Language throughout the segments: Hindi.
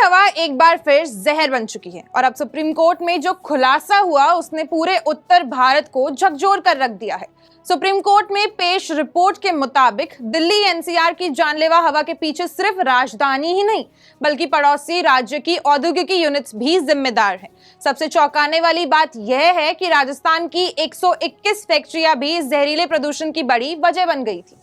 हवा एक बार फिर जहर बन चुकी है और अब सुप्रीम कोर्ट में जो खुलासा हुआ उसने पूरे उत्तर भारत को झकझोर कर रख दिया है। सुप्रीम कोर्ट में पेश रिपोर्ट के मुताबिक दिल्ली एनसीआर की जानलेवा हवा के पीछे सिर्फ राजधानी ही नहीं बल्कि पड़ोसी राज्य की औद्योगिक यूनिट्स भी जिम्मेदार हैं। सबसे चौंकाने वाली बात यह है कि राजस्थान की 121 फैक्ट्रियां भी इस जहरीले प्रदूषण की बड़ी वजह बन गई थी।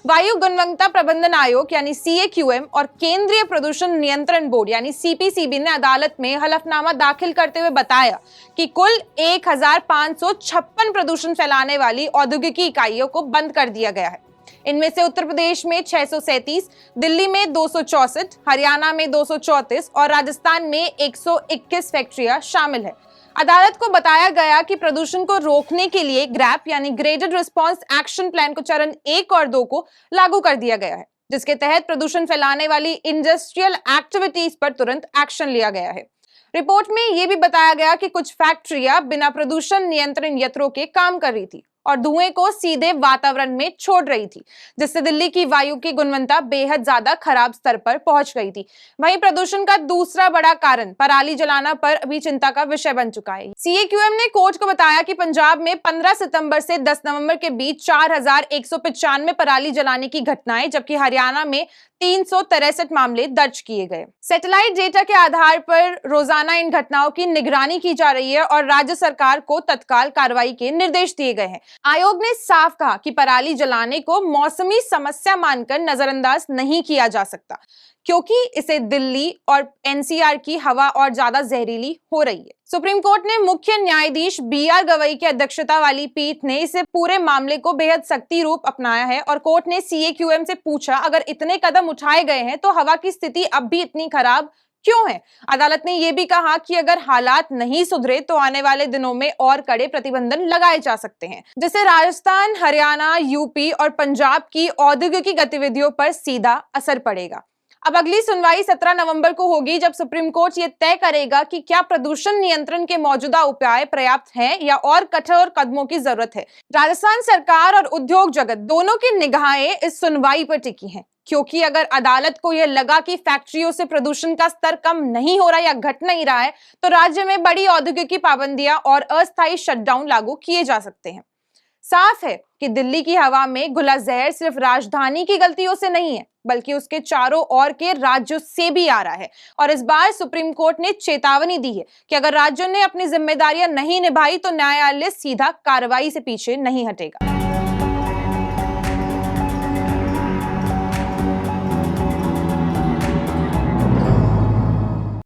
वायु गुणवत्ता प्रबंधन आयोग यानी CAQM और केंद्रीय प्रदूषण नियंत्रण बोर्ड यानी CPCB ने अदालत में हलफनामा दाखिल करते हुए बताया कि कुल 1556 प्रदूषण फैलाने वाली औद्योगिक इकाइयों को बंद कर दिया गया है। इनमें से उत्तर प्रदेश में 637, दिल्ली में 264, हरियाणा में 234 और राजस्थान में 121 फैक्ट्रियां शामिल है। अदालत को बताया गया कि प्रदूषण को रोकने के लिए ग्रैप यानी ग्रेडेड रिस्पांस एक्शन प्लान को चरण 1 और 2 को लागू कर दिया गया है, जिसके तहत प्रदूषण फैलाने वाली इंडस्ट्रियल एक्टिविटीज पर तुरंत एक्शन लिया गया है। रिपोर्ट में यह भी बताया गया कि कुछ फैक्ट्रियां बिना प्रदूषण नियंत्रण यंत्रों के काम कर रही थी और धुएं को सीधे वातावरण में छोड़ रही थी, जिससे दिल्ली की वायु की गुणवत्ता बेहद ज्यादा खराब स्तर पर पहुंच गई थी। वहीं प्रदूषण का दूसरा बड़ा कारण पराली जलाना पर अभी चिंता का विषय बन चुका है। CAQM ने कोर्ट को बताया कि पंजाब में 15 सितंबर से 10 नवंबर के बीच 4195 पराली जलाने की घटनाएं, जबकि हरियाणा में 363 मामले दर्ज किए गए। सैटेलाइट डेटा के आधार पर रोजाना इन घटनाओं की निगरानी की जा रही है और राज्य सरकार को तत्काल कार्रवाई के निर्देश दिए गए हैं। आयोग ने साफ कहा कि पराली जलाने को मौसमी समस्या मानकर नजरअंदाज नहीं किया जा सकता, क्योंकि इसे दिल्ली और NCR की हवा और ज्यादा जहरीली हो रही है। सुप्रीम कोर्ट ने मुख्य न्यायाधीश BR गवई की अध्यक्षता वाली पीठ ने इसे पूरे मामले को बेहद सख्ती रूप अपनाया है और कोर्ट ने CAQM से पूछा, अगर इतने कदम उठाए गए हैं तो हवा की स्थिति अब भी इतनी खराब क्यों है? अदालत ने यह भी कहा कि अगर हालात नहीं सुधरे तो आने वाले दिनों में और कड़े प्रतिबंधन लगाए जा सकते हैं, जिससे राजस्थान, हरियाणा, यूपी और पंजाब की औद्योगिक गतिविधियों पर सीधा असर पड़ेगा। अब अगली सुनवाई 17 नवंबर को होगी, जब सुप्रीम कोर्ट ये तय करेगा कि क्या प्रदूषण नियंत्रण के मौजूदा उपाय पर्याप्त हैं या और कठोर कदमों की जरूरत है। राजस्थान सरकार और उद्योग जगत दोनों की निगाहें इस सुनवाई पर टिकी हैं, क्योंकि अगर अदालत को यह लगा कि फैक्ट्रियों से प्रदूषण का स्तर कम नहीं हो रहा या घट नहीं रहा है, तो राज्य में बड़ी औद्योगिक पाबंदियां और अस्थायी शटडाउन लागू किए जा सकते हैं। साफ है कि दिल्ली की हवा में घुला जहर सिर्फ राजधानी की गलतियों से नहीं है, बल्कि उसके चारों ओर के राज्यों से भी आ रहा है। और इस बार सुप्रीम कोर्ट ने चेतावनी दी है कि अगर राज्यों ने अपनी जिम्मेदारियां नहीं निभाई तो न्यायालय सीधा कार्रवाई से पीछे नहीं हटेगा।